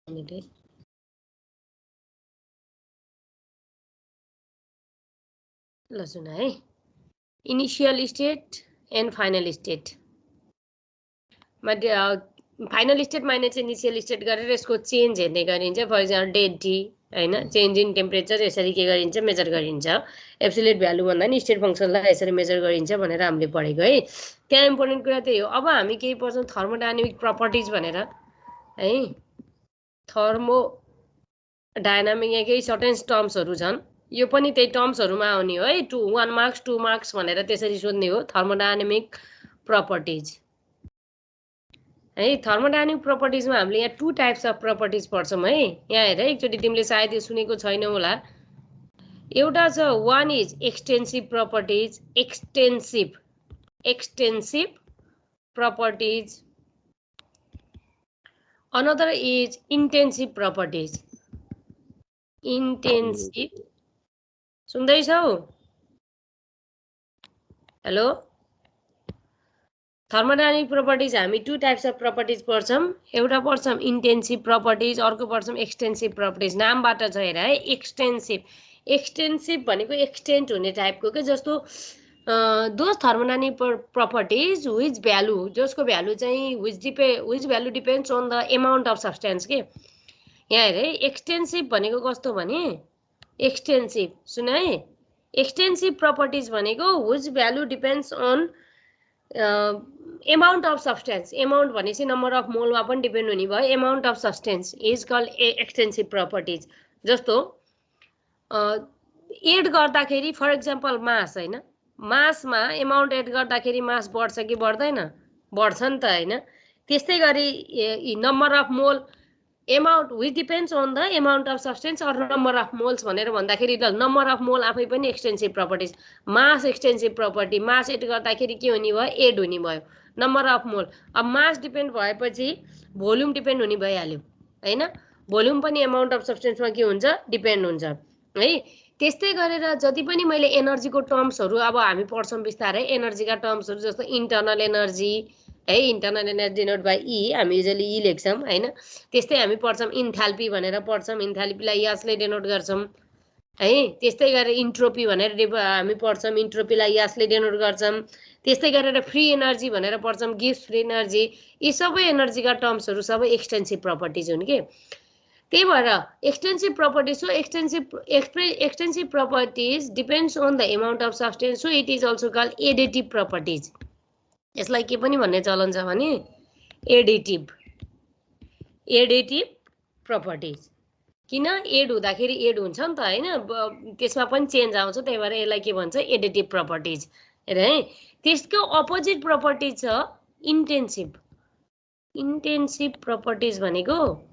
ल सुन है, initial state and final state. Final state minus initial state गरेर यसको चेन्ज हेर्ने गरिन्छ। फर इक्जाम्पल डेड टी हैन, चेन्ज इन टेम्परेचर यसरी के गरिन्छ, मेजर गरिन्छ। एब्सोल्युट भ्यालु भन्दा नि स्टेट फंक्सनलाई यसरी मेजर गरिन्छ भनेर हामीले पढेको है। त्यहाँ इम्पोर्टेन्ट कुरा त्यही हो। अब हामी केही पढ्छौँ थर्मोडायनामिक प्रपर्टिज भनेर है। थर्मोडायनामिक यहाँ केही सर्टेन्स टर्म्सहरू छन्, यो पनि त्यही टर्म्सहरूमा आउने हो है। 1 मार्क्स 2 मार्क्स भनेर त्यसरी सोध्ने हो थर्मोडायनामिक प्रपर्टिज है। थर्मोडायनामिक प्रपर्टिजमा हामीले यहाँ 2 टाइप्स अफ प्रपर्टिज पढ्छौँ है। यहाँ हेर एकचोटि तिमीले सायद यो सुनेको छैनौ होला। एउटा छ one is extensive properties, extensive properties. Another is intensive properties, intensive. सुन्दैछौ? हेलो, थर्मोडायनामिक प्रपर्टिज हामी 2 टाइप्स अफ प्रपर्टिज पढ्छौँ। एउटा पढ्छौँ इन्टेन्सिभ प्रपर्टिज, अर्को पढ्छौँ एक्सटेन्सिभ प्रपर्टिज। नामबाट छ हेर है, एक्सटेन्सिभ भनेको एक्सटेन्ट हुने टाइपको के, जस्तो those thermodynamic properties which value, जसको भ्यालु चाहिँ which value depends on the amount of substance के। यहाँ हेर है, एक्सटेन्सिभ भनेको कस्तो भने, एक्सटेन्सिभ सुन है, एक्सटेन्सिभ प्रपर्टिज भनेको which value depends on amount of substance. Amount भनेपछि नम्बर अफ मोलमा पनि डिपेन्ड हुने भयो। Amount of substance is called extensive properties. जस्तो एड गर्दाखेरि फर इक्जाम्पल मास हैन, मासमा एमाउन्ट एड गर्दाखेरि मास बढ्छ कि बढ्दैन? बढ्छ नि त हैन। त्यस्तै गरी number of mole, amount which depends on the amount of substance or number of moles भनेर भन्दाखेरि नम्बर अफ मोल आफै पनि extensive properties. Mass extensive property, mass add गर्दाखेरि के हुने भयो? एड हुने भयो। नम्बर अफ मोल, अब मास डिपेन्ड भएपछि भोल्युम डिपेन्ड हुने भइहाल्यो हैन। भोल्युम पनि एमाउन्ट अफ सब्सटेन्समा के हुन्छ? डिपेन्ड हुन्छ है। त्यस्तै गरेर जति पनि मैले एनर्जीको टर्म्सहरू अब हामी पढ्छौँ बिस्तारै, एनर्जीका टर्म्सहरू जस्तो इन्टर्नल एनर्जी है, internal energy denote by E, हामी युजली ई लेख्छौँ हैन। त्यस्तै हामी पढ्छौँ इन्थाल्पी भनेर पढ्छौँ, इन्थाल्पीलाई यसले डिनोट गर्छौँ है। त्यस्तै गरेर इन्ट्रोपी भनेर हामी पढ्छौँ, इन्ट्रोपीलाई यसले डिनोट गर्छौँ। त्यस्तै गरेर फ्री एनर्जी भनेर पढ्छौँ, गिभ्स फ्री एनर्जी। यी सबै एनर्जीका टर्म्सहरू सबै एक्सटेन्सिभ प्रपर्टिज हुन् के। त्यही भएर extensive properties, so extensive properties depends on the amount of substance, so it is also called additive properties. यसलाई के पनि भन्ने चलन छ भने एडिटिभ प्रपर्टिज। किन? एड हुँदाखेरि एड हुन्छ नि त हैन, त्यसमा पनि चेन्ज आउँछ, त्यही भएर यसलाई के भन्छ? एडिटिभ प्रपर्टिज है। त्यसको अपोजिट प्रपर्टिज छ इन्टेन्सिभ। इन्टेन्सिभ प्रपर्टिज भनेको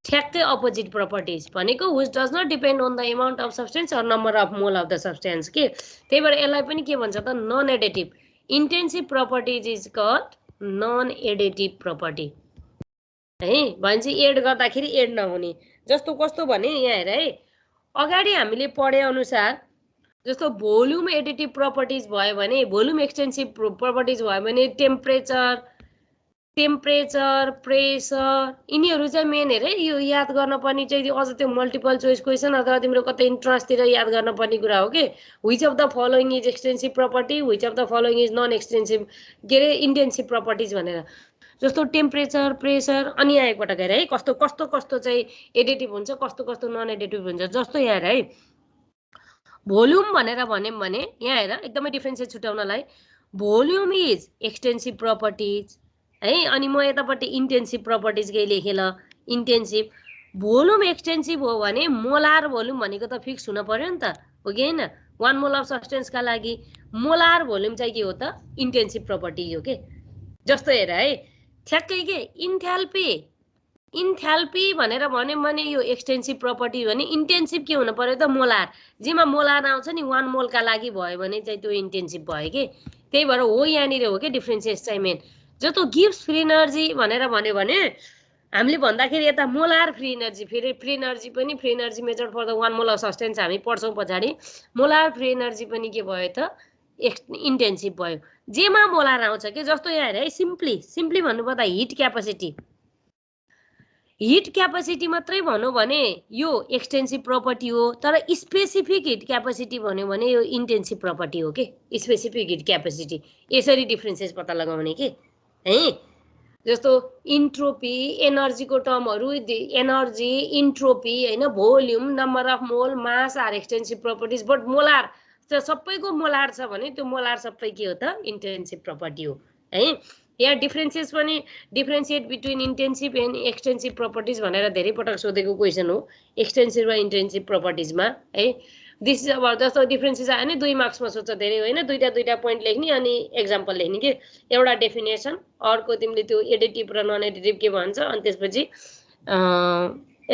ठ्याक्कै अपोजिट प्रपर्टिज भनेको which does not depend on the amount of substance or number of mole of the substance के। त्यही भएर यसलाई पनि के भन्छ त? Non additive. Intensive properties is called non additive property है। भनेपछि एड गर्दाखेरि एड नहुने। जस्तो कस्तो भने यहाँ हेर है, अगाडि हामीले पढे अनुसार जस्तो भोल्युम एडिटिभ प्रपर्टिज भयो भने, भोल्युम एक्सटेन्सिभ प्रपर्टिज भयो भने टेम्परेचर, प्रेसर, यिनीहरू चाहिँ मेन हेरे यो याद गर्न पर्ने चाहिँ अझ त्यो मल्टिपल चोइस क्वेसन अथवा तिम्रो कतै इन्ट्रान्सतिर याद गर्न पर्ने कुरा हो कि which of the following is extensive property, which of the following is non extensive के अरे इन्टेन्सिभ प्रपर्टिज भनेर। जस्तो टेम्परेचर, प्रेसर, अनि यहाँ एकपटक हेर है कस्तो कस्तो कस्तो चाहिँ एडिटिभ हुन्छ, कस्तो कस्तो नन एडिटिभ हुन्छ। जस्तो यहाँ हेर है, भोल्युम भनेर भन्यौँ भने यहाँ हेर एकदमै डिफ्रेन्सिएट छुट्याउनलाई, भोल्युम इज एक्सटेन्सिभ प्रपर्टिज है। अनि म यतापट्टि इन्टेन्सिभ प्रपर्टिज केही लेखेँ ल, इन्टेन्सिभ। भोल्युम एक्सटेन्सिभ हो भने मोलार भोल्युम भनेको त फिक्स हुन पर्यो नि त, हो कि होइन? 1 मोल अफ सब्सटेन्सका लागि मोलार भोल्युम चाहिँ के हो त? इन्टेन्सिभ प्रपर्टी हो के। जस्तो हेर है, ठ्याक्कै के इन्थ्याल्पी भनेर भन्यौँ भने यो एक्सटेन्सिभ प्रपर्टी भने इन्टेन्सिभ के हुन पर्यो त? मोलार। जेमा मोलार आउँछ नि 1 मोलका लागि भयो भने चाहिँ त्यो इन्टेन्सिभ भयो के। त्यही भएर हो यहाँनिर हो कि डिफ्रेन्सिएट चाहिँ मेन। जस्तो गिभ्स फ्री एनर्जी भनेर भन्यो भने हामीले भन्दाखेरि यता मोलार फ्री एनर्जी, फेरि फ्री एनर्जी पनि, free energy measured for the 1 mole of substance हामी पढ्छौँ पछाडि। मोलार फ्री एनर्जी पनि के भयो त? इन्टेन्सिभ भयो। जेमा मोलार आउँछ कि, जस्तो यहाँ हेर है, सिम्पली भन्नुपर्दा हिट क्यापासिटी, हिट क्यापेसिटी मात्रै भनौँ भने यो एक्सटेन्सिभ प्रपर्टी हो, तर स्पेसिफिक हिट क्यापेसिटी भन्यो भने यो इन्टेन्सिभ प्रपर्टी हो के, स्पेसिफिक हिट क्यापेसिटी। यसरी डिफ्रेन्सेस पत्ता लगाउने के है। जस्तो इन्ट्रोपी, एनर्जीको टर्महरू, एनर्जी, इन्ट्रोपी हैन, volume, number of mole, mass are extensive properties, but molar सबैको मोलार छ भने त्यो मोलार सबै के हो त इन्टेन्सिभ प्रपर्टी हो है। यहाँ डिफ्रेन्सेस पनि differentiate between intensive and extensive properties भनेर धेरै पटक सोधेको क्वेसन हो एक्सटेन्सिभ र इन्टेन्सिभ प्रपर्टिजमा है। दिस इज अब जस्तो डिफ्रेन्सेस आयो भने 2 मार्क्समा सोध्छ धेरै होइन, दुईटा पोइन्ट लेख्ने अनि एक्जाम्पल लेख्ने के, एउटा डेफिनेसन, अर्को तिमीले त्यो एडिटिभ र नन एडिटिभ के भन्छ, अनि त्यसपछि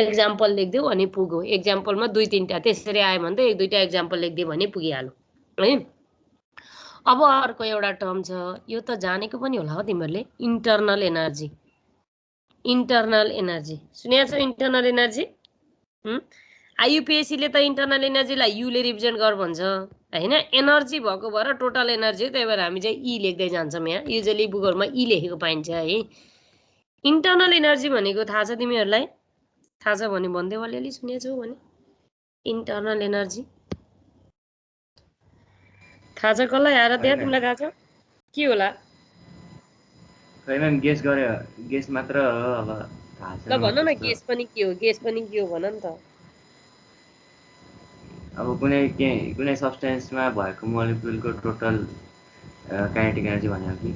एक्जाम्पल लेखिदेऊ अनि पुग्यो। एक्जाम्पलमा 2-3टा त्यसरी आयो भने त 1-2टा एक्जाम्पल लेखिदियो भने पुगिहाल्यो है। अब अर्को एउटा टर्म छ, यो त जानेको पनि होला हो तिमीहरूले, इन्टर्नल एनर्जी। इन्टर्नल एनर्जी सुनेको छ इन्टर्नल एनर्जी? आइयुपिएसीले त इन्टर्नल एनर्जीलाई युले रिप्रेजेन्ट गर भन्छ हैन। एनर्जी भएको भएर टोटल एनर्जी, त्यही भएर हामी चाहिँ ई लेख्दै जान्छौँ। यहाँ युजली बुकहरुमा ई लेखेको पाइन्छ है। इन्टर्नल एनर्जी भनेको थाहा छ तिमीहरूलाई? थाहा छ भने भन्दै अलिअलि सुनेछौ भने। इन्टर्नल एनर्जी थाहा छ कसलाई आएर त्यहाँ? तिमीलाई थाहा छ के होला? खै मैम गेस गरे, गेस मात्र हो अब थाहा छैन। ल भन न गेस पनि के हो, गेस पनि के हो भन नि त। अब कुनै सब्स्टेन्समा भएको मोलिक्युलको टोटल काइनेटिक एनर्जी भनेको कि?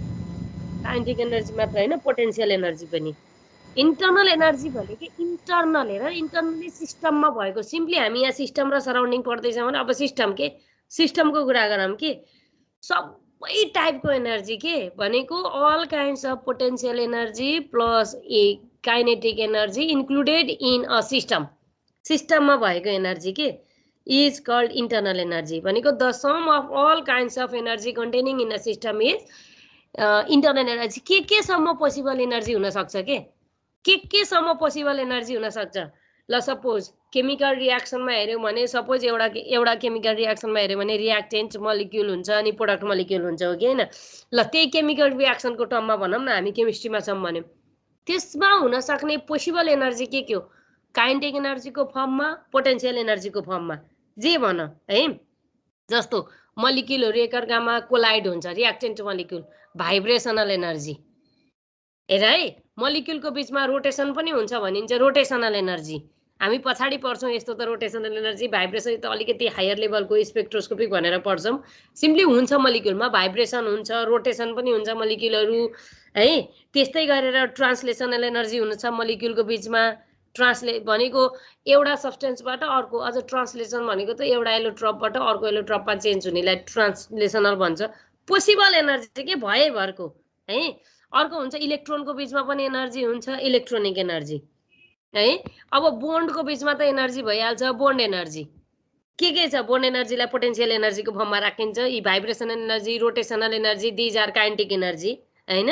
काइनेटिक एनर्जी मात्र हैन, पोटेन्शियल एनर्जी पनि। इन्टर्नल एनर्जी भनेको इन्टर्नल हेर, इन्टर्नली सिस्टममा भएको। सिम्पली हामी यहाँ सिस्टम र सराउन्डिङ पढ्दैछौँ भने अब सिस्टम के, सिस्टमको कुरा गरौँ कि सबै टाइपको एनर्जी के भनेको all kinds of potential energy plus a kinetic energy included in a system. सिस्टममा भएको एनर्जी के इज कल्ड इन्टर्नल एनर्जी भनेको the sum of all kinds of energy containing in a system is internal energy. के सम्म possible energy हुन सक्छ के सम्म पोसिबल एनर्जी हुन सक्छ? ल सपोज केमिकल रियाक्सनमा हेर्यौँ भने, सपोज एउटा केमिकल रियाक्सनमा हेर्यौँ भने रियाक्टेन्ट मलिक्युल हुन्छ अनि प्रोडक्ट मलिक्युल हुन्छ हो कि हैन? ल त्यही केमिकल रियाक्सनको टर्ममा भनौँ न, हामी केमिस्ट्रीमा छौँ भने त्यसमा हुन सक्ने पोसिबल एनर्जी के हो? काइनेटिक एनर्जीको फर्ममा, पोटेन्शियल एनर्जीको फर्ममा, जे भन है। जस्तो मलिक्युलहरू एकअर्कामा कोलाइड हुन्छ, रियाक्टेन्ट मलिक्युल, भाइब्रेसनल एनर्जी। हेर है, मलिक्युलको बिचमा रोटेसन पनि हुन्छ भनिन्छ, रोटेसनल एनर्जी। हामी पछाडि पढ्छौँ यस्तो त रोटेसनल एनर्जी, भाइब्रेसन त अलिकति हायर लेभलको स्पेक्ट्रोस्कोपिक भनेर पढ्छौँ। सिम्पली हुन्छ मलिक्युलमा भाइब्रेसन हुन्छ, रोटेसन पनि हुन्छ मलिक्युलहरू है। त्यस्तै गरेर ट्रान्सलेसनल एनर्जी हुन्छ मलिक्युलको बिचमा। भनेको एउटा सब्सटेन्सबाट अर्को, अझ ट्रान्सलेसन भनेको त एउटा एलोट्रपबाट अर्को एलोट्रपमा चेन्ज हुनेलाई ट्रान्सलेसनल भन्छ। पोसिबल एनर्जी के भएभरको है। अर्को हुन्छ इलेक्ट्रोनको बिचमा पनि एनर्जी हुन्छ, इलेक्ट्रोनिक एनर्जी है। अब बोन्डको बिचमा त एनर्जी भइहाल्छ, बोन्ड एनर्जी। के छ? बोन्ड एनर्जीलाई पोटेन्शियल एनर्जीको फर्ममा राखिन्छ। यी vibrational energy, rotational energy, these are kinetic energy हैन।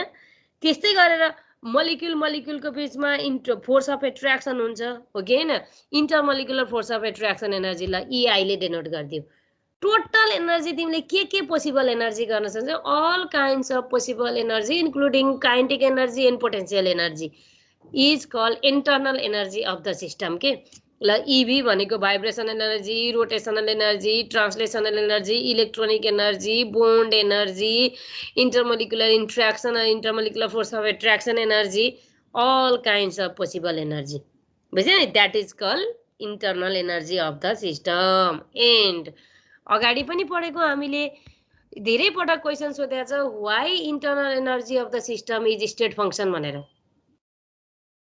त्यस्तै गरेर मलिक्युलको बिचमा फोर्स अफ एट्र्याक्सन हुन्छ हो कि हैन? इन्टरमलिक्युलर फोर्स अफ एट्र्याक्सन एनर्जीलाई इआईले डेनोट गरिदियो। टोटल एनर्जी तिमीले के पोसिबल एनर्जी गर्न सक्छौ? All kinds of possible energy including kinetic energy and potential energy is called internal energy of the system के। ल इभी भनेको vibrational energy, rotational energy, translational energy, electronic energy, bond energy, intermolecular interaction, intermolecular force of attraction energy, all kinds of possible energy. बुझ्यो नि? That is called internal energy of the system. And अगाडि पनि पढेको हामीले धेरै पटक question सोधेको छ, why internal energy of the system is state function भनेर।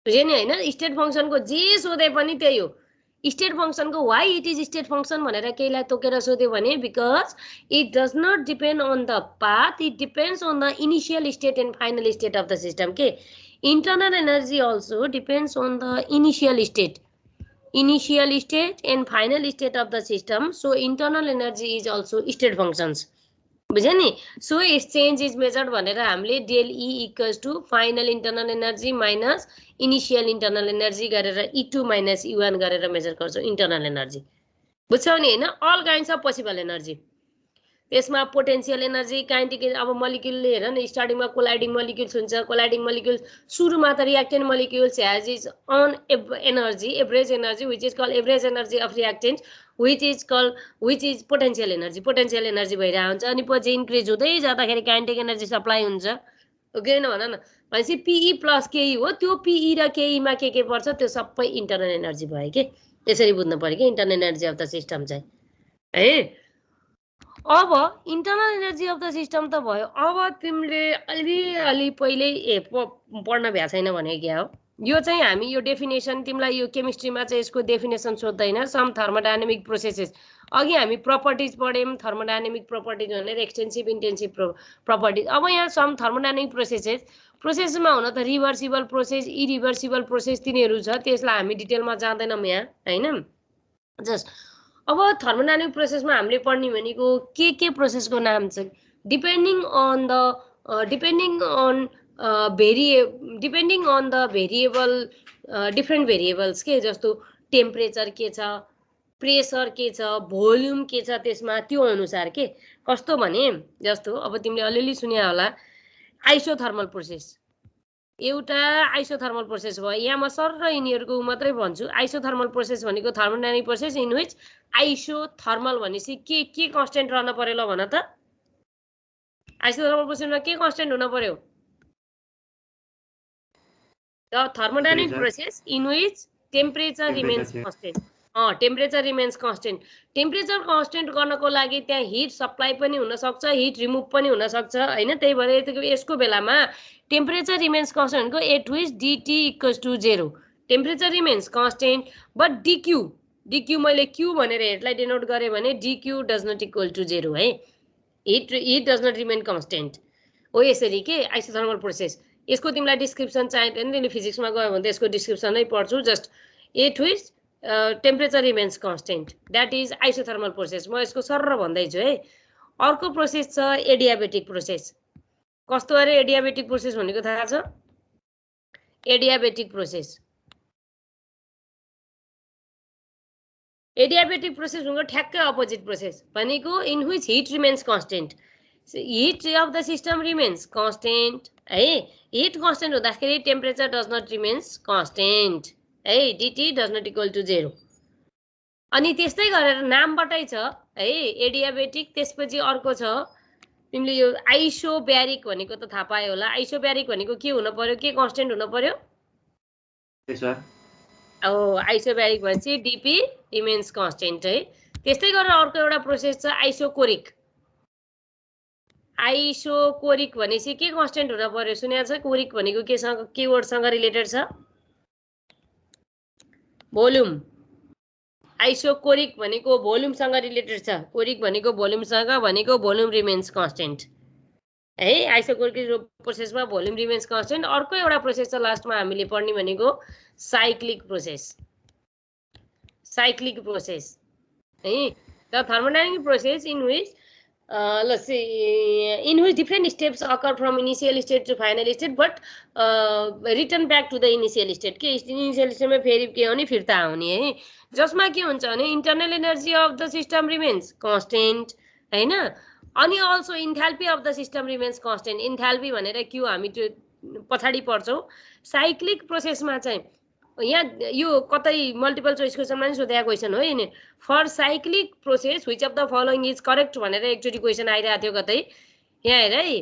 बुझ्यो नि हैन? स्टेट फंक्सनको जे सोधे पनि त्यही हो। स्टेट फंक्सनको why it is state function भनेर केहीलाई तोकेर सोध्यो भने because it does not depend on the path, it depends on the initial state and final state of the system के। Internal energy also depends on the initial state and final state of the system. So internal energy is also state functions. बुझ्यो नि? So its change is measured भनेर हामीले del E equals to final internal energy minus initial internal energy गरेर E2 minus E1 गरेर major गर्छौँ internal energy. बुझ्छौ नि हैन? All kinds of possible energy. त्यसमा पोटेन्शियल एनर्जी काइनेटिक अब मलिक्युलले हेर न स्टार्टिङमा कोलाइडिङ मलिक्युल्स हुन्छ कोलाइडिङ मलिक्युल्स सुरुमा त reactant molecules has is on energy average energy which is called average energy of reactant which is potential energy भइरहेको हुन्छ अनि पछि इन्क्रिज हुँदै जाँदाखेरि काइनेटिक एनर्जी सप्लाई हुन्छ ओके न भन न भनेपछि पीई प्लस केई हो त्यो पीई र केई मा के पर्छ त्यो सबै इन्टरनल एनर्जी भयो के त्यसरी बुझ्नु पर्यो के internal energy of the system चाहिँ है अब internal energy of the system त भयो अब तिमीले अलि पहिल्यै पढ्न भ्या छैन भने क्या हो यो चाहिँ हामी यो डेफिनेसन तिमीलाई यो केमिस्ट्रीमा चाहिँ यसको डेफिनेसन सोध्दैन सम थर्मोडायनामिक प्रोसेसेस अघि हामी प्रपर्टिज पढ्यौँ थर्मोडायनामिक प्रपर्टिज भनेर एक्सटेन्सिभ इन्टेन्सिभ प्रपर्टिज अब यहाँ सम थर्मोडायनामिक प्रोसेसमा हुन त रिभर्सिबल प्रोसेस इरिभर्सिबल प्रोसेस तिनीहरू छ त्यसलाई हामी डिटेलमा जाँदैनौँ यहाँ हैन जस्ट अब थर्मोडायनामिक प्रोसेसमा हामीले पढ्ने भनेको के प्रोसेसको नाम छ depending on the variable different variables के जस्तो टेम्परेचर के छ प्रेसर के छ भोल्युम के छ त्यसमा त्यो अनुसार के कस्तो भने जस्तो अब तिमीले अलिअलि सुन्या होला आइसोथर्मल प्रोसेस एउटा आइसोथर्मल प्रोसेस भयो यहाँ म सर र यिनीहरूको मात्रै भन्छु आइसोथर्मल प्रोसेस भनेको thermodynamic process in which isothermal भनेपछि के कन्स्टेन्ट रहन पर्यो ल भन त आइसोथर्मल प्रोसेसमा के कन्स्टेन्ट हुन पर्यो the thermodynamic process in which temperature remains constant temperature remains constant temperature constant गर्नको लागि त्यहाँ हिट सप्लाई पनि हुन सक्छ हिट रिमुभ पनि हुन सक्छ हैन त्यही भएर यसको बेलामा टेम्परेचर रिमेन्स कन्स्टेन्ट भनेको at which dt equals to 0 temperature remains constant but dq मैले q भनेर हेडलाई डिनोट गरे भने dq does not equal to 0 है heat does not remain constant हो यसरी के आइसोथर्मल प्रोसेस यसको तिमीलाई डिस्क्रिप्सन चाहिदैन तिमीले फिजिक्समा गयो भने त यसको डिस्क्रिप्सन नै पढ्छु just at which temperature remains constant that is isothermal process म यसको सरर भन्दैछु है अर्को प्रोसेस छ एडियाबेटिक प्रोसेस कस्तो अरे एडियाबेटिक प्रोसेस भनेको थाहा छ एडियाबेटिक प्रोसेस भनेको ठ्याक्कै अपोजिट प्रोसेस भनेको in which heat remains constant heat of the system remains constant है हिट कन्स्टेन्ट हुँदाखेरि temperature does not remains constant है dt does not equal to 0 अनि त्यस्तै गरेर नामबाटै छ है एडियाबेटिक त्यसपछि अर्को छ तिमीले यो आइसोब्यारिक भनेको त थाहा पायो होला आइसोब्यारिक भनेको के हुन पर्यो के कन्स्टेन्ट हुन पर्यो आइसोब्यारिक भनेपछि dp रिमेन्स कन्स्टेन्ट है त्यस्तै गरेर अर्को एउटा प्रोसेस छ आइसोकोरिक भनेपछि के कन्स्टेन्ट हुन पर्यो सुन्या छ कोरिक भनेको के वर्डसँग रिलेटेड छ भोल्युम आइसोकोरिक भनेको भोल्युमसँग रिलेटेड छ कोरिक भनेको भोल्युमसँग भनेको भोल्युम रिमेन्स कन्स्टेन्ट है आइसोकोरिक प्रोसेसमा भोल्युम रिमेन्स कन्स्टेन्ट अर्को एउटा प्रोसेस छ लास्टमा हामीले पढ्ने भनेको साइक्लिक प्रोसेस है the thermodynamic process in which let's say in which different steps occur from initial state to final state but return back to the initial state के initial state में फेरि के होनी फिर्ता आउने है जसमा के हुन्छ भने internal energy of the system remains constant हैन अनि also enthalpy of the system remains constant enthalpy भनेर के हामी त्यो पछाडी पढ्छौं साइक्लिक प्रोसेसमा चाहिँ यहाँ यो कतै मल्टिपल चोइस क्वेसनमा नि सोधेको क्वेसन हो यिनी for cyclic process which of the following is correct भनेर एकचोटी क्वेसन आइरहेको थियो कतै यहाँ हेर है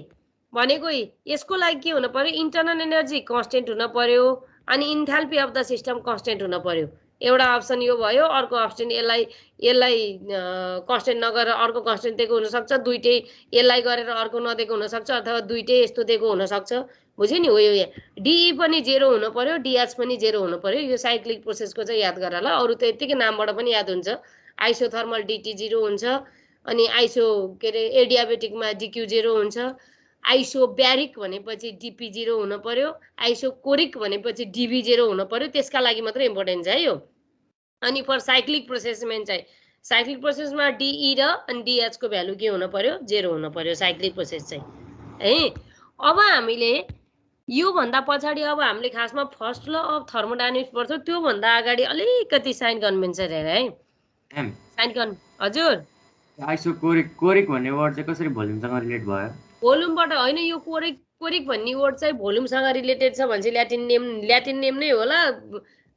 भनेको यसको लागि के हुन पर्यो इन्टरनल एनर्जी कन्स्टेन्ट हुन पर्यो अनि enthalpy of the system constant हुन पर्यो एउटा अप्सन यो भयो अर्को अप्सन यसलाई कन्स्टेन्ट नगरेर अर्को कन्स्टेन्ट दिएको हुन सक्छ दुईटै यसलाई गरेर अर्को नदिएको हुन सक्छ अथवा दुईटै यस्तो दिएको हुन सक्छ बुझ्यो नि हो यो DE पनि 0 हुन पर्यो DH पनि 0 हुन पर्यो यो साइक्लिक प्रोसेसको चाहिँ याद गर ल अरु त यतिकै नामबाट पनि याद हुन्छ आइसोथर्मल DT 0 हुन्छ अनि आइसो के रे एडियाबेटिकमा DQ 0 हुन्छ आइसोब्यारिक भनेपछि DP 0 हुन पर्यो आइसोकोरिक भनेपछि DB 0 हुन पर्यो त्यसका लागि मात्र इम्पोर्टेन्ट छ यो अनि फर साइक्लिक प्रोसेसमा चाहिँ साइक्लिक प्रोसेसमा DE र अनि DH को भ्यालु के हुन पर्यो 0 हुन पर्यो साइक्लिक प्रोसेस चाहिँ है अब हामीले यो भन्दा पछाडी अब हामीले खासमा फर्स्ट ल अफ थर्मोडायनामिक्स पढ्छौं त्यो भन्दा अगाडि अलिकति साइन कन्भेन्सन हेर है साइन कन हजुर आइसोकोरिक भन्ने वर्ड चाहिँ कसरी भोल्युमसँग रिलेट भयो? भोल्युमबाट होइन, यो कोरिक भन्ने वर्ड चाहिँ भोल्युमसँग रिलेटेड छ भने चाहिँ ल्याटिन नेम नै होला।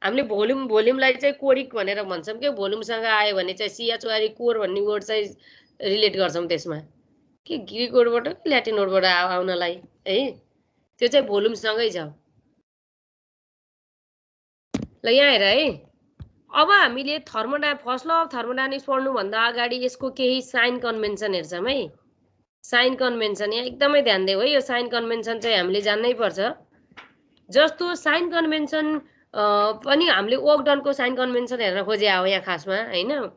हामीले भोल्युमलाई चाहिँ कोरिक भनेर भन्छौँ क्या। भोल्युमसँग आयो भने चाहिँ सिएचओआरई कोर भन्ने वर्ड चाहिँ रिलेट गर्छौँ त्यसमा, के ग्रिक वर्डबाट ल्याटिन वर्डबाट आउनलाई है। त्यो चाहिँ भोल्युमसँगै छ। ल यहाँ हेर है, अब हामीले फर्स्ट ल अफ थर्मोडायनामिक्स पढ्नुभन्दा अगाडि यसको केही साइन कन्भेन्सन हेर्छौँ है। साइन कन्भेन्सन यहाँ एकदमै ध्यान देऊ है, यो साइन कन्भेन्सन चाहिँ हामीले जान्नै पर्छ। जस्तो साइन कन्भेन्सन पनि हामीले ओक्डनको साइन कन्भेन्सन हेर्न खोजे हो यहाँ खासमा होइन।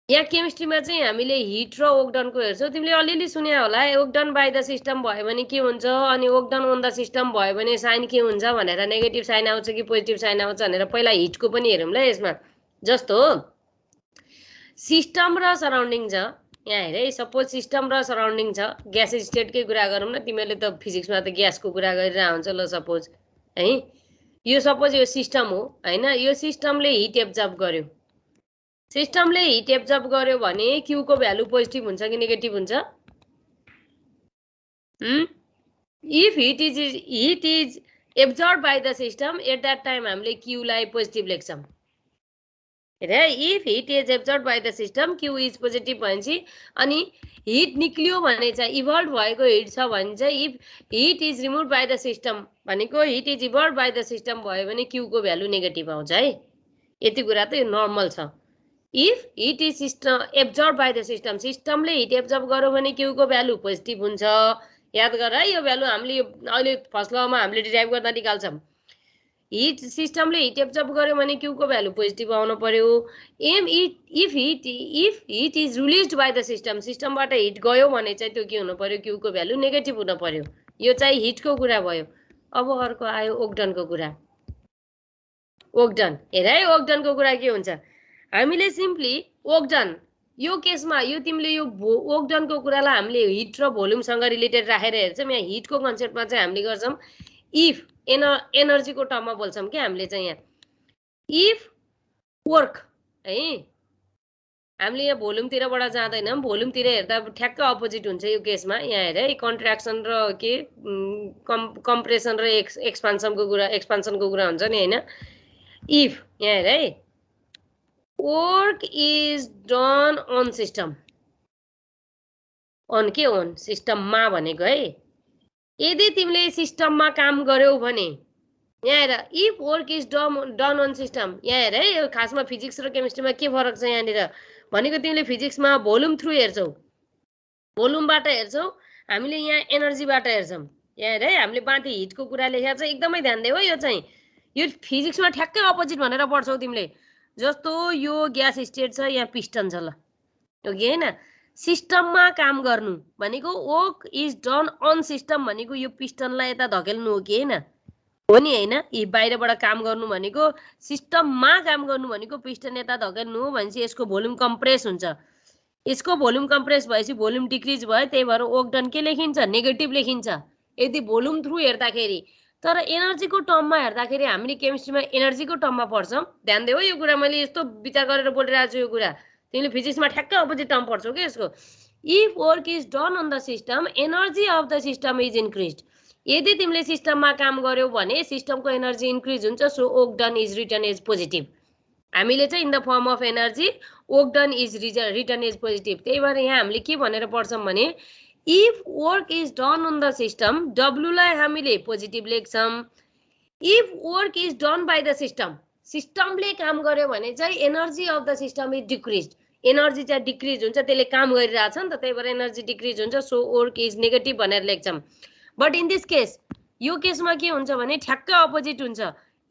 यहाँ केमिस्ट्रीमा चाहिँ हामीले हिट र ओक्डनको हेर्छौँ। तिमीले अलिअलि सुने होला, ओक्डन बाई द सिस्टम भयो भने के हुन्छ, अनि ओक्डन अन द सिस्टम भयो भने साइन के हुन्छ भनेर, नेगेटिभ साइन आउँछ कि पोजिटिभ साइन आउँछ भनेर पहिला हिटको पनि हेरौँ ल यसमा। जस्तो सिस्टम र सराउन्डिङ छ यहाँ हेर है। सपोज सिस्टम र सराउन्डिङ छ, ग्यास स्टेटकै कुरा गरौँ न। तिमीहरूले त फिजिक्समा त ग्यासको कुरा गरिरहेको हुन्छ ल सपोज है। यो सपोज यो सिस्टम हो होइन। यो सिस्टमले हिट एब्जर्ब गर्यो। सिस्टमले हिट एब्जर्ब गर्यो भने क्यूको भ्यालु पोजिटिभ हुन्छ कि नेगेटिभ हुन्छ? If heat is absorb by the system at that time हामीले क्यूलाई पोजिटिभ लेख्छौँ। हेर, if heat is absorb by the system Q is positive भनेपछि, अनि हिट निक्लियो भने चाहिँ इभल्भ भएको हिट छ भने चाहिँ if heat is remove by the system भनेको heat is evolve by the system भयो भने क्यूको भ्यालु नेगेटिभ आउँछ है। यति कुरा त यो नर्मल छ। If heat is absorb by the system, सिस्टमले हिट एब्जर्ब गर्यो भने क्यूको भ्यालु पोजिटिभ हुन्छ। याद गर है, यो भ्यालु हामीले अहिले फर्स्ट लमा हामीले डिराइभ गर्दा निकाल्छौँ। हिट सिस्टमले हिट एब्जर्ब गर्यो भने क्यूको भ्यालु पोजिटिभ आउनु पर्यो। If heat is released by the system, सिस्टमबाट हिट गयो भने चाहिँ त्यो के हुनु पर्यो, क्यूको भ्यालु नेगेटिभ हुनु पर्यो। यो चाहिँ हिटको कुरा भयो। अब अर्को आयो ओक्डनको कुरा। ओक्डन हेर है, ओक्डनको कुरा के हुन्छ। हामीले सिम्पली ओक्डन यो केसमा यो तिमीले यो ओक्डनको कुरालाई हामीले हिट र भोल्युमसँग रिलेटेड राखेर हेर्छौँ। यहाँ हिटको कन्सेप्टमा चाहिँ हामीले गर्छौँ इफ एनर्जीको टर्ममा बोल्छौँ कि हामीले चाहिँ यहाँ इफ वर्क है। हामीले यहाँ भोल्युमतिरबाट जाँदैनौँ, भोल्युमतिर हेर्दा ठ्याक्क अपोजिट हुन्छ यो केसमा। यहाँ हेर है, कन्ट्र्याक्सन र के कम्प्रेसन र एक्सपान्सनको कुरा हुन्छ नि होइन। इफ यहाँ हेर है, work is done on system, on के अन सिस्टममा भनेको है। यदि तिमीले सिस्टममा काम गर्यौ भने यहाँ हेर, if work is done on system. यहाँ हेर है, यो खासमा फिजिक्स र केमिस्ट्रीमा के फरक छ यहाँनिर भनेको, तिमीले फिजिक्समा भोल्युम थ्रु हेर्छौ, भोल्युमबाट हेर्छौ, हामीले यहाँ एनर्जीबाट हेर्छौँ। यहाँ हेर है, हामीले माथि हिटको कुरा लेखेको छ, एकदमै ध्यान देऊ है। यो चाहिँ यो फिजिक्समा ठ्याक्कै अपोजिट भनेर पढ्छौ तिमीले। जस्तो यो ग्यास स्टेट छ, यहाँ पिस्टन छ ल, हो कि होइन। सिस्टममा काम गर्नु भनेको work is done on system भनेको यो पिस्टनलाई यता धकेल्नु हो कि होइन, हो नि होइन। यी बाहिरबाट काम गर्नु भनेको सिस्टममा काम गर्नु भनेको पिस्टन यता धकेल्नु हो भनेपछि यसको भोल्युम कम्प्रेस हुन्छ। यसको भोल्युम कम्प्रेस भएपछि भोल्युम डिक्रिज भयो, त्यही भएर ओक्डन के लेखिन्छ, नेगेटिभ लेखिन्छ यदि भोल्युम थ्रु हेर्दाखेरि। तर एनर्जीको टर्ममा हेर्दाखेरि हामीले केमिस्ट्रीमा एनर्जीको टर्ममा पढ्छौँ। ध्यान देऊ यो कुरा, मैले यस्तो विचार गरेर बोलिरहेको छु। यो कुरा तिमीले फिजिक्समा ठ्याक्कै अपोजिट टर्म पढ्छौ कि यसको। If work is done on the system energy of the system is increase. यदि तिमीले सिस्टममा काम गर्यौ भने सिस्टमको एनर्जी इन्क्रिज हुन्छ, so work done is return as positive. हामीले चाहिँ in the form of energy work done is return as positive. त्यही भएर यहाँ हामीले के भनेर पढ्छौँ भने if work is done on the system, डब्लुलाई हामीले पोजिटिभ लेख्छौँ। If work is done by the system, सिस्टमले काम गर्यो भने चाहिँ energy of the system is decrease, energy चाहिँ डिक्रिज हुन्छ, त्यसले काम गरिरहेछ नि त, त्यही भएर एनर्जी डिक्रिज हुन्छ, सो वर्क इज नेगेटिभ भनेर लेख्छौँ। बट इन दिस केस, यो केसमा के हुन्छ भने ठ्याक्कै अपोजिट हुन्छ।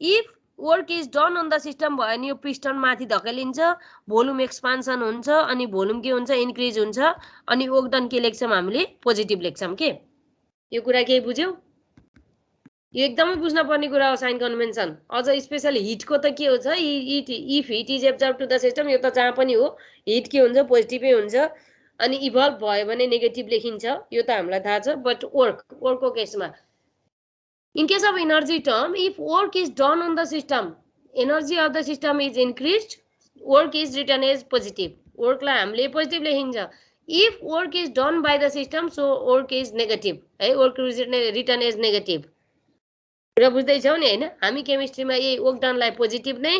If work is done on the system भयो भने यो पिस्टन माथि धकेलिन्छ, भोल्युम एक्सपान्सन हुन्छ, अनि भोल्युम के हुन्छ, इन्क्रिज हुन्छ, अनि ओक्डन के लेख्छौँ हामीले, पोजिटिभ लेख्छौँ के। यो कुरा केही बुझ्यौ? यो एकदमै बुझ्न पर्ने कुरा हो साइन कन्भेन्सन। अझ स्पेशली हिटको त के हुन्छ, if heat is absorb to the system, यो त जहाँ पनि हो हिट के हुन्छ, पोजिटिभै हुन्छ, अनि इभल्भ भयो भने नेगेटिभ लेखिन्छ, यो त हामीलाई थाहा छ। बट वर्कको केसमा in case of energy term, if work is done on the system, energy of the system is increased, work is written as positive. वर्कलाई हामीले पोजिटिभ लेखिन्छ if work is done by the system so work is negative है work return is negative कुरा बुझ्दैछौ नि हैन हामी केमिस्ट्रीमा यही work डनलाई positive नै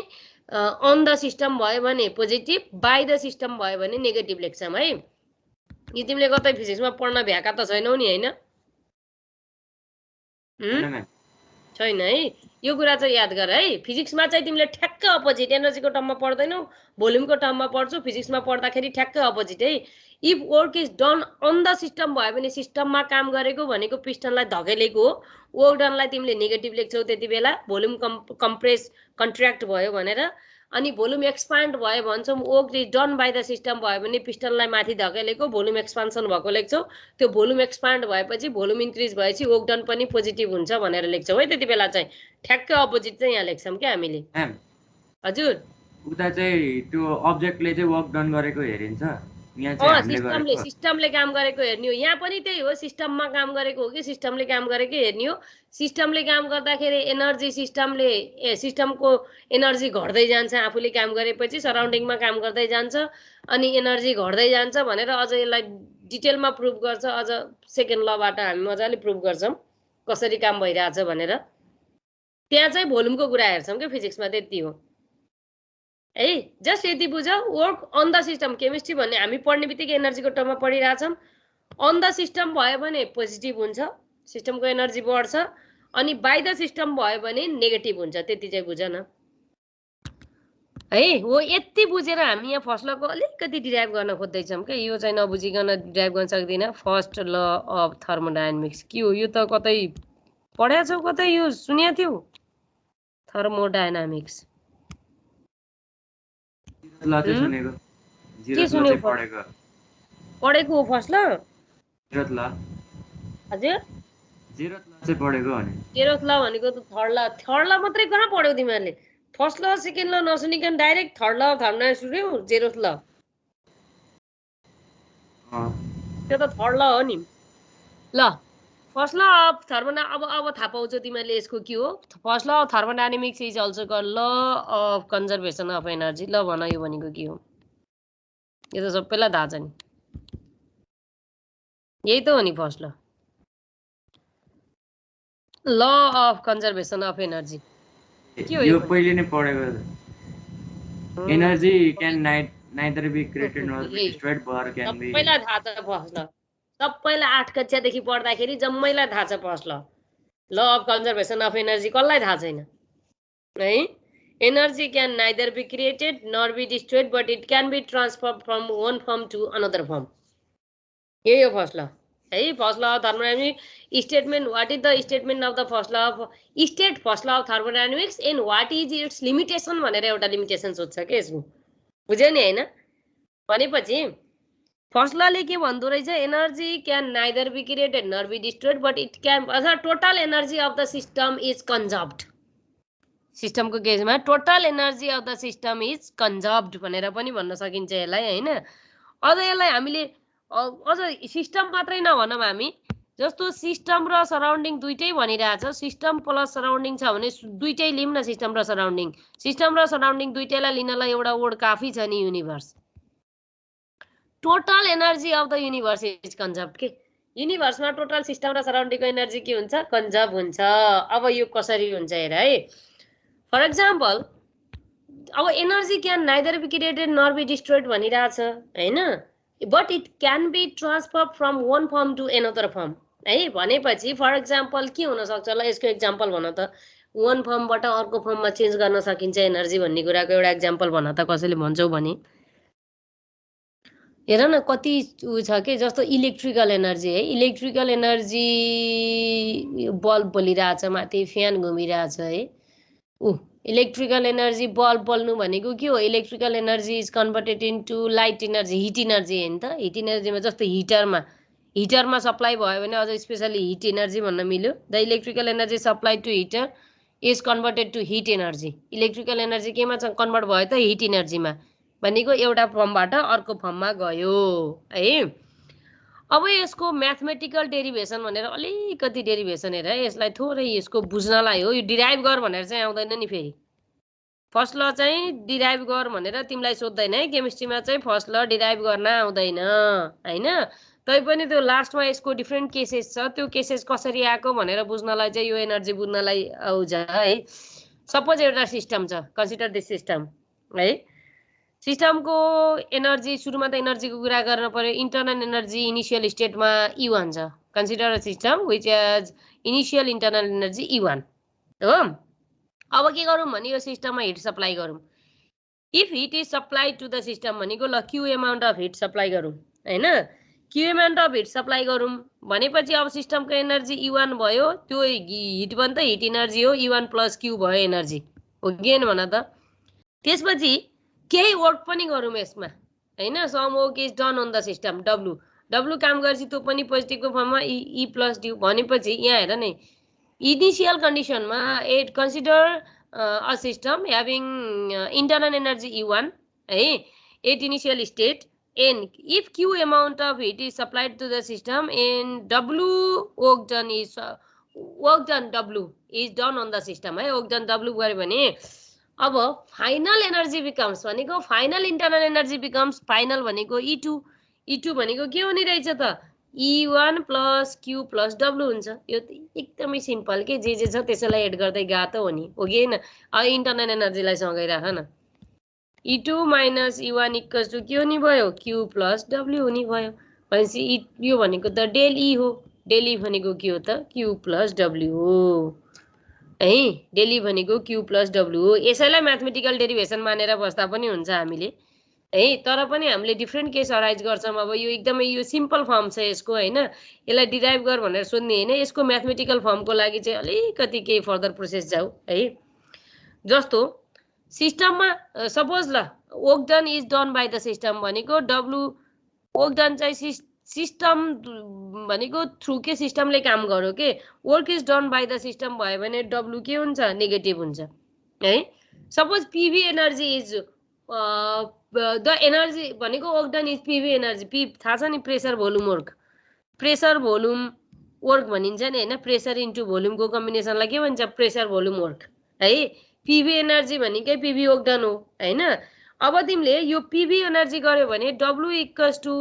on the system भयो भने पोजिटिभ बाई द सिस्टम भयो भने नेगेटिभ लेख्छौँ है यो तिमीले कतै फिजिक्समा पढ्न भ्याएका त छैनौ नि हैन छैन है यो कुरा चाहिँ याद गर है फिजिक्समा चाहिँ तिमीले ठ्याक्क अपोजिट एनर्जीको टर्ममा पढ्दैनौ भोल्युमको टर्ममा पढ्छौ फिजिक्समा पढ्दाखेरि ठ्याक्क अपोजिट है if work is done on the system भयो भने सिस्टममा काम गरेको भनेको पिस्टनलाई धकेलेको हो वर्क डनलाई तिमीले नेगेटिभ लेख्छौ त्यति बेला भोल्युम कम्प्रेस कन्ट्र्याक्ट भयो भनेर अनि भोल्युम एक्सपान्ड भयो भन्छौँ work is done by the system भयो भने पिस्टनलाई माथि धकेलेको भोल्युम एक्सपान्सन भएको लेख्छौ त्यो भोल्युम एक्सपान्ड भएपछि भोल्युम इन्क्रिज भएपछि वर्क डन पनि पोजिटिभ हुन्छ भनेर लेख्छौ है त्यति बेला चाहिँ ठ्याक्क अपोजिट चाहिँ यहाँ लेख्छौँ क्या हामीले हजुर उता चाहिँ त्यो अब्जेक्टले चाहिँ वर्क डन गरेको हेरिन्छ यहाँ चाहिँ सिस्टमले काम गरेको हेर्ने हो यहाँ पनि त्यही हो सिस्टममा काम गरेको हो कि सिस्टमले काम गरेकै हेर्ने हो सिस्टमले काम गर्दाखेरि एनर्जी सिस्टमको एनर्जी घट्दै जान्छ आफूले काम गरेपछि सराउन्डिङमा काम गर्दै जान्छ अनि एनर्जी घट्दै जान्छ भनेर अझ यसलाई डिटेलमा प्रुभ गर्छ अझ सेकेन्ड लबाट हामी मजाले प्रुभ गर्छौँ कसरी काम भइरहेछ भनेर त्यहाँ चाहिँ भोल्युमको कुरा हेर्छौँ क्या फिजिक्समा त्यति हो है जस्ट यति बुझ work on the system chemistry भन्ने हामी पढ्ने बित्तिकै एनर्जीको टर्ममा पढिरहेछौँ अन द सिस्टम भयो भने पोजिटिभ हुन्छ सिस्टमको एनर्जी बढ्छ अनि बाई द सिस्टम भयो भने नेगेटिभ हुन्छ त्यति चाहिँ बुझ न है हो यति बुझेर हामी यहाँ फर्स्ट लको अलिकति डिराइभ गर्न खोज्दैछौँ क्या यो चाहिँ नबुझिकन डिराइभ गर्न सक्दिनँ फर्स्ट ल अफ थर्मोडायनामिक्स के हो यो त कतै पढेको छौ कतै यो सुनेको थियौ थर्मोडायनामिक्स पढेको हो फर्स्ट ल हजुर जेरोथ ल भनेको त थर्ड ल मात्रै कहाँ पढ्यौ तिमीहरूले फर्स्ट ल सेकेन्ड ल नसुनिकन डाइरेक्ट थर्ड ल थर्मोडायनामिक्स सुन्यौ जेरोथ ल त्यो त थर्ड ल हो नि ल फर्स्ट ल अफ अब थाहा पाउँछौ तिमीहरूले यसको के हो first law of thermodynamics is also called law of conservation of energy law भन यो भनेको के हो यो त सबैलाई थाहा छ नि यही त हो नि first law of conservation of energy के हो यो पहिले नै पढेको energy can neither be created nor be destroyed but can be सबैलाई थाहा छ फर्स्ट ल सबैलाई 8 कक्षादेखि पढ्दाखेरि जम्मैलाई थाहा छ first law of conservation of energy कसलाई थाहा छैन है energy can neither be created nor be destroyed but it can be transfer from one form to another form यही हो फर्स्ट ल है first law of thermodynamics statement what is the statement of the first law of first law of thermodynamics and what is its limitation भनेर एउटा limitation सोध्छ क्या यसको बुझ्यो नि होइन भनेपछि फर्स्ट लले के भन्दो रहेछ energy can neither be created nor be destroyed but it can अथवा total energy of the system is conserved सिस्टमको केसमा total energy of the system is conserved भनेर पनि भन्न सकिन्छ यसलाई होइन अझ यसलाई हामीले अझ सिस्टम मात्रै नभनौँ हामी जस्तो सिस्टम र सराउन्डिङ दुइटै भनिरहेछ सिस्टम प्लस सराउन्डिङ छ भने दुइटै लिउँ न सिस्टम र सराउन्डिङ दुइटैलाई लिनलाई एउटा वर्ड काफी छ नि universe total energy of the universe is conserved के युनिभर्समा टोटल सिस्टम र सराउन्डिङको एनर्जी के हुन्छ कन्जर्भ हुन्छ अब यो कसरी हुन्छ हेर है फर एक्जाम्पल अब energy can neither be created nor be destroyed भनिरहेछ होइन but it can be transfer from one form to another form है भनेपछि फर एक्जाम्पल के हुनसक्छ ल यसको एक्जाम्पल भन त वन फर्मबाट अर्को फर्ममा चेन्ज गर्न सकिन्छ एनर्जी भन्ने कुराको एउटा एक्जाम्पल भन त कसैले भन्छौ भने हेर न कति उ छ के जस्तो इलेक्ट्रिकल एनर्जी है इलेक्ट्रिकल एनर्जी बल्ब बलिरहेछ माथि फ्यान घुमिरहेछ है इलेक्ट्रिकल एनर्जी बल्ब बल्नु भनेको के हो electrical energy is converted into light energy hit energy होइन त हिट एनर्जीमा जस्तो हिटरमा सप्लाई भयो भने अझ स्पेसली हिट एनर्जी भन्न मिल्यो the electrical energy supply to heater is converted to heat energy electrical energy केमा कन्भर्ट भयो त हिट एनर्जीमा भनेको एउटा फर्मबाट अर्को फर्ममा गयो है अब यसको म्याथमेटिकल डेरिभेसन भनेर अलिकति डेरिभेसन हेर यसलाई थोरै यसको बुझ्नलाई हो यो डिराइभ गर भनेर चाहिँ आउँदैन नि फेरि फर्स्ट ल चाहिँ डिराइभ गर भनेर तिमीलाई सोध्दैन है केमिस्ट्रीमा चाहिँ फर्स्ट ल डिराइभ गर्न आउँदैन हैन तैपनि त्यो लास्टमा यसको डिफ्रेन्ट केसेस छ त्यो केसेस कसरी आएको भनेर बुझ्नलाई चाहिँ यो एनर्जी बुझ्नलाई आउँछ है सपोज एउटा सिस्टम छ कन्सिडर दिस सिस्टम है सिस्टमको एनर्जी सुरुमा त एनर्जीको कुरा गर्न पर्यो इन्टरनल एनर्जी इनिशियल स्टेटमा E1 छ consider a system which has initial internal energy E1 हो अब के गरौँ भने यो सिस्टममा हिट सप्लाई गरौँ if heat is supply to the system भनेको ल Q amount of heat supply गरौँ हैन Q amount of heat supply गरौँ भनेपछि अब सिस्टमको एनर्जी E1 भयो त्यो हिट पनि त हिट एनर्जी हो E1 प्लस क्यू भयो एनर्जी हो गेन भन त त्यसपछि केही वर्क पनि गरौँ यसमा हैन some work is done on the system W काम गरेपछि त्यो पनि पोजिटिभको फर्ममा E प्लस ड्यू भनेपछि यहाँ हेर नै इनिशियल कन्डिसनमा it consider a system having internal energy E1 है at initial state and if q amount of heat is supplied to the system and w work done w is done on the system है work done w गरे भने अब final energy becomes भनेको final internal energy becomes final भनेको E2 भनेको के हुने रहेछ त E1 plus Q plus W हुन्छ यो एकदमै सिम्पल के जे छ त्यसैलाई एड गर्दै गातो हो नि हो कि हैन इन्टरनल एनर्जीलाई सँगै राख न E2 minus E1 equals to के हुने भयो Q प्लस W हुने भयो भनेपछि यो भनेको त डेल E हो डेल E भनेको के हो त Q प्लस W हो है डेल E भनेको Q प्लस W हो यसैलाई म्याथमेटिकल डेरिभेसन मानेर बस्दा पनि हुन्छ हामीले है तर पनि हामीले डिफ्रेन्ट केस अराइज गर्छौं अब यो एकदमै यो सिम्पल फर्म छ यसको हैन यसलाई डिराइभ गर भनेर सोध्ने हैन यसको म्याथमेटिकल फर्मको लागि चाहिँ अलिकति केही फर्दर प्रोसेस जाऊ है जस्तो सिस्टममा सपोज ल work done is done by the system भनेको W वर्क डन चाहिँ सिस्टम भनेको थ्रु के सिस्टमले काम गर्यो के work is done by the system भयो भने W के हुन्छ नेगेटिभ हुन्छ है suppose PV energy is the energy भनेको work done is PV energy P थाहा छ नि प्रेसर भोल्युम वर्क भनिन्छ नि हैन प्रेसर इन्टु भोल्युमको कम्बिनेसनलाई के भन्छ प्रेसर भोल्युम वर्क है PV एनर्जी भनेकै PV वर्क डन हो हैन अब तिमीले यो PV एनर्जी गर्यो भने W इक्वल्स टु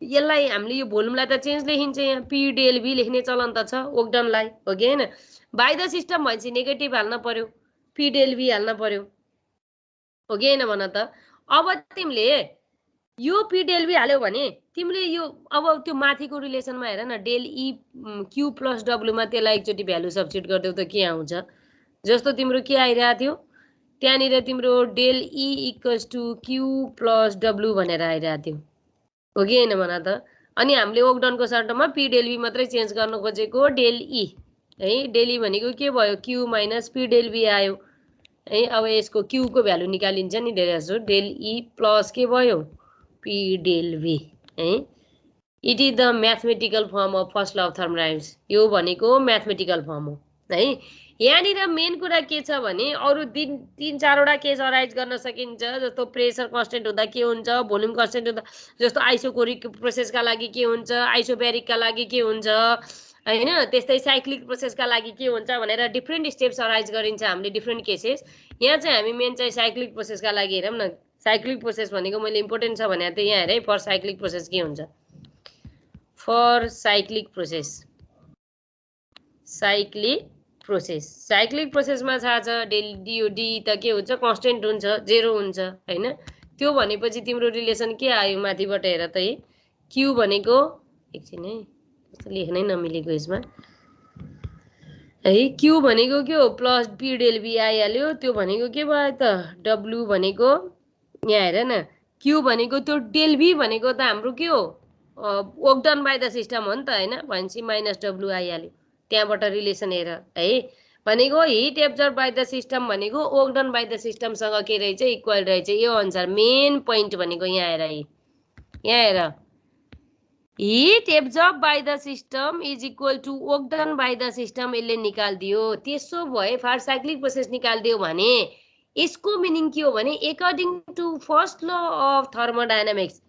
यसलाई हामीले यो भोल्युमलाई त चेन्ज लेखिन्छ यहाँ P डेल V लेख्ने चलन त छ वर्क डनलाई हो कि हैन बाइ द सिस्टम भनेपछि नेगेटिभ हाल्न पर्यो P डेल V हाल्न पर्यो हो कि हैन भन त अब तिमीले यो P डेल V हाल्यौ भने तिमीले यो अब त्यो माथिको रिलेसनमा हेर न del E Q plus W मा त्यसलाई एकचोटी भ्यालु सब्स्टिट्युट गर्दै त के आउँछ जस्तो तिम्रो के आइरा थियो त्यहाँनिर तिम्रो del E equals to Q plus W भनेर आइरा थियो हो कि हैन भन त अनि हामीले वर्क डनको सट्टामा P डेल V मात्रै चेन्ज गर्न खोजेको डेल E है डेल E भनेको के भयो Q minus P del V आयो है अब यसको Q को भ्यालु निकालिन्छ नि धेरै जसो डेल E प्लस के भयो P डेल V है it is the mathematical form of first law of thermodynamics यो भनेको म्याथमेटिकल फर्म हो है यहाँनिर मेन कुरा के छ भने अरु तीन चारवटा केस अराइज गर्न सकिन्छ जस्तो प्रेसर कन्स्टेन्ट हुँदा के हुन्छ भोल्युम कन्स्टेन्ट हुँदा जस्तो आइसोकोरिक प्रोसेसका लागि के हुन्छ आइसोब्यारिकका लागि के हुन्छ हैन त्यस्तै साइक्लिक प्रोसेसका लागि के हुन्छ भनेर डिफ्रेन्ट स्टेप्स अराइज गरिन्छ हामीले डिफ्रेन्ट केसेस यहाँ चाहिँ हामी मेन चाहिँ साइक्लिक प्रोसेसका लागि हेरौँ न साइक्लिक प्रोसेस भनेको मैले इम्पोर्टेन्ट छ भने त यहाँ हेरे फर साइक्लिक प्रोसेस के हुन्छ फर साइक्लिक प्रोसेसमा थाहा छ डेल डी त के हुन्छ कन्स्टेन्ट हुन्छ जेरो हुन्छ हैन त्यो भनेपछि तिम्रो रिलेसन के आयो माथिबाट हेर त क्यू भनेको एकछिन है लेख्नै नमिलेको यसमा है क्यू भनेको के हो प्लस P डेल V आइहाल्यो त्यो भनेको के भयो त W भनेको यहाँ हेर न क्यू भनेको त्यो डेल V भनेको त हाम्रो के हो work done by the system हो नि त हैन भनेपछि माइनस W आइहाल्यो त्यहाँबाट रिलेसन हेर है भनेको heat absorb by the system भनेको work done by the system सँग के रहेछ इक्वल रहेछ यो अनुसार मेन पोइन्ट भनेको यहाँ हेर heat absorb by the system is equal to work done by the system यसले निकाल्दियो त्यसो भए फर साइक्लिक प्रोसेस निकाल्दियो भने यसको मिनिङ के हो भने according to first law of thermodynamics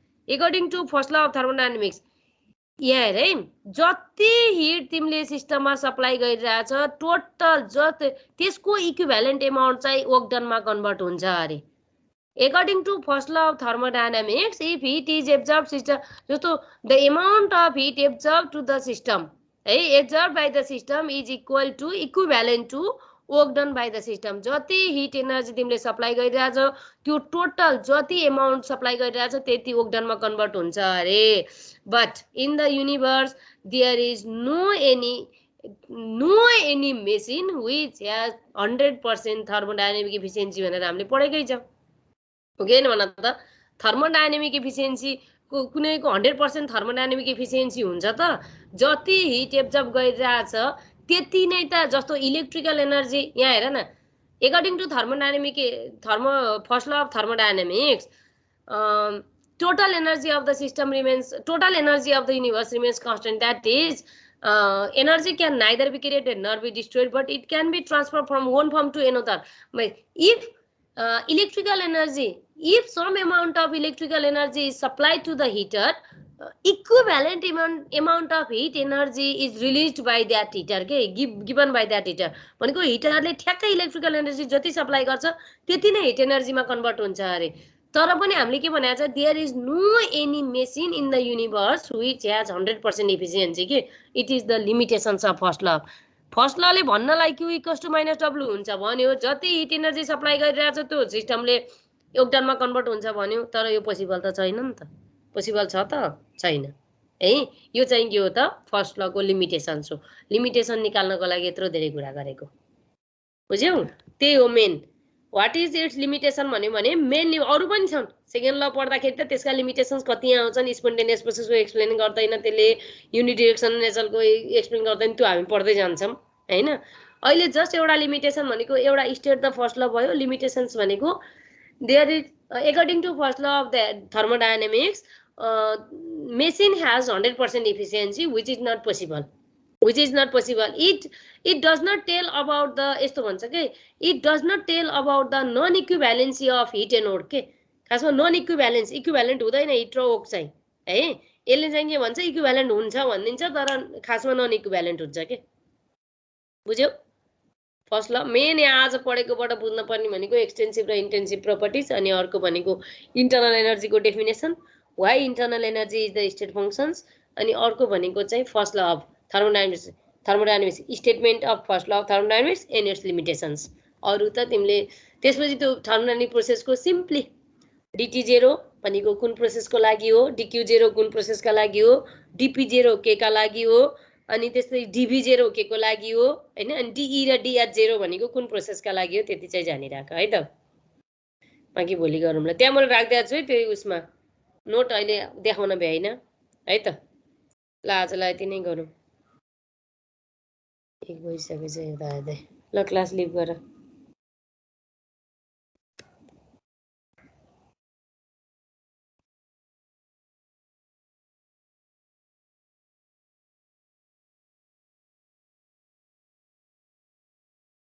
यहाँ हेर है जति हिट तिमीले सिस्टममा सप्लाई गरिरहेछ टोटल त्यसको इक्विभ्यालेन्ट एमाउन्ट चाहिँ वर्क डनमा कन्भर्ट हुन्छ अरे according to first law of thermodynamics. If heat is absorbed system, जस्तो the amount of heat absorbed to the system है absorbed by the system is equal to equivalent to work done by the system. जति hit energy तिमीले supply गरिरहेछ त्यो total जति amount supply गरिरहेछ त्यति work डनमा convert हुन्छ अरे but in the universe there is no any machine which has 100% thermodynamic efficiency भनेर हामीले पढेकै छ ओके भन त थर्मोडायनामिक इफिसियन्सी को कुनैको 100% थर्मोडायनामिक इफिसियन्सी हुन्छ त जति हिट एब्जर्ब गरिरहेछ त्यति नै त जस्तो इलेक्ट्रिकल एनर्जी यहाँ हेर न according to first law of thermodynamics total energy of the system remains total energy of the universe remains constant. That is energy can neither be created nor be destroyed, but it can be transferred from one form to another. If electrical energy, if some amount of electrical energy is supplied to the heater, equivalent amount of heat energy is released by that heater, given by that heater. भनेको हिटरले ठ्याक्कै electrical energy जति supply गर्छ त्यति नै hit एनर्जीमा convert हुन्छ अरे तर पनि हामीले के भनेको छ there is no any machine in the universe which has 100% efficiency के it is the limitations of first law first लले भन्नलाई q equals to minus w हुन्छ भन्यो जति हिट एनर्जी सप्लाई गरिरहेछ त्यो सिस्टमले योगदानमा कन्भर्ट हुन्छ भन्यो तर यो पोसिबल त छैन नि त पोसिबल छ त छैन है यो चाहिँ के हो त फर्स्ट लको लिमिटेशन्स हो लिमिटेशन निकाल्नको लागि यत्रो धेरै कुरा गरेको बुझ्यौ त्यही हो main what is it's limitation भन्यो भने मेन अरु पनि छन् सेकेन्ड ल पढ्दाखेरि त त्यसका लिमिटेशन्स कति आउँछन् स्पोन्टेनियस प्रोसेसको एक्सप्लेन गर्दैन त्यसले युनिडाइरेक्सन नेचरको एक्सप्लेन गर्दैन त्यो हामी पढ्दै जान्छौं हैन अहिले जस्ट एउटा लिमिटेशन भनेको एउटा स्टेट द फर्स्ट ल भयो लिमिटेशन्स भनेको there is according to first law of the thermodynamics machine has 100% efficiency which is not possible it does not tell about the यस्तो भन्छ के it does not tell about the non equivalency of heat and work के खासमा non equivalence equivalent हुँदैन hit र work चाहिँ है यसले चाहिँ के भन्छ इक्विभ्यालेन्ट हुन्छ भनिदिन्छ तर खासमा नन इक्विभ्यालेन्ट हुन्छ के बुझ्यौ फर्स्ट ल मेन यहाँ आज पढेकोबाट बुझ्न पर्ने भनेको एक्सटेन्सिभ र इन्टेन्सिभ प्रोपर्टिज अनि अर्को भनेको इन्टरनल एनर्जीको definition why internal energy is the state functions अनि अर्को भनेको चाहिँ first law of thermodynamics statement of first law of thermodynamics and its limitations अरु त तिमीले त्यसपछि त्यो थर्मोडायनामिक प्रोसेसको सिम्पली dt0 भनेको कुन प्रोसेसको लागि हो dq0 कुन प्रोसेसका लागि हो dp0 के का लागि हो अनि त्यसै dv0 के को लागि हो हैन अनि de र dh0 भनेको कुन प्रोसेसका लागि हो त्यति चाहिँ जानिराख है त बाँकी भोलि गरौँला त्यहाँ मैले राख्दै छु है त्यो उसमा नोट अहिले देखाउन भ्याइन है त ल आजलाई यति नै गरौँ एक भइसकेछ हेर्दा हेर्दै ल क्लास लिभ गर